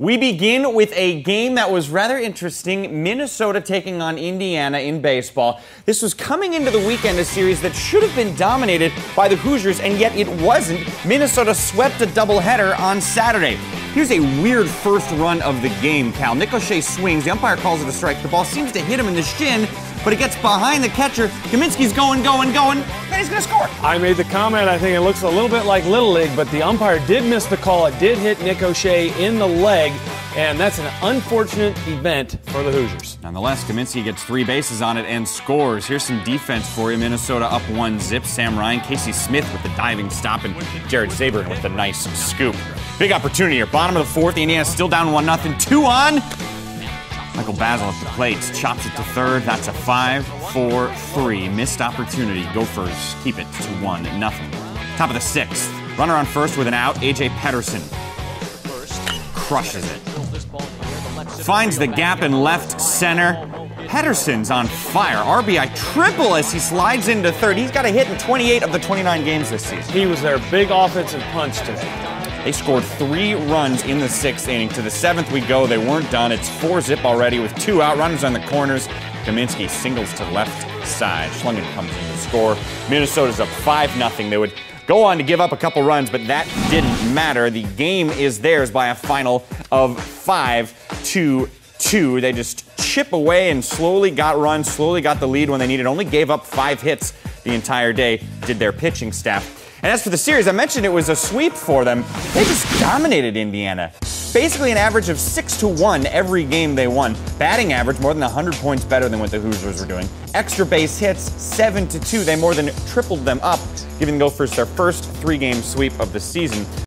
We begin with a game that was rather interesting. Minnesota taking on Indiana in baseball. This was coming into the weekend, a series that should have been dominated by the Hoosiers, and yet it wasn't. Minnesota swept a doubleheader on Saturday. Here's a weird first run of the game, Cal. Nick O'Shea swings. The umpire calls it a strike. The ball seems to hit him in the shin, but it gets behind the catcher. Kaminsky's going, then he's going to score. I made the comment, I think it looks a little bit like Little League, but the umpire did miss the call. It did hit Nick O'Shea in the leg, and that's an unfortunate event for the Hoosiers. Nonetheless, Kaminsky gets 3 bases on it and scores. Here's some defense for you. Minnesota up 1-0. Sam Ryan, Casey Smith with the diving stop, and Jared Zabrin with the nice scoop. Big opportunity here. Bottom of the 4th. Indiana still down 1-0. 2 on. Michael Basil at the plate, chops it to third. That's a 5-4-3. Missed opportunity. Gophers keep it to 1-0. Top of the 6th. Runner on first with an out. A.J. Pedersen crushes it. Finds the gap in left center. Pedersen's on fire. RBI triple as he slides into third. He's got a hit in 28 of the 29 games this season. He was their big offensive punch today. They scored 3 runs in the 6th inning. To the 7th we go. They weren't done. It's 4-zip already with 2 out. Runners on the corners. Kaminsky singles to left side. Schlungen comes in to score. Minnesota's up 5-0. They would go on to give up a couple runs, but that didn't matter. The game is theirs by a final of 5-2. They just chip away and slowly got runs, slowly got the lead when they needed. Only gave up 5 hits the entire day, did their pitching staff. And as for the series, I mentioned it was a sweep for them. They just dominated Indiana. Basically an average of 6-1 every game they won. Batting average more than 100 points better than what the Hoosiers were doing. Extra base hits 7-2. They more than tripled them up, giving the Gophers their first 3-game sweep of the season.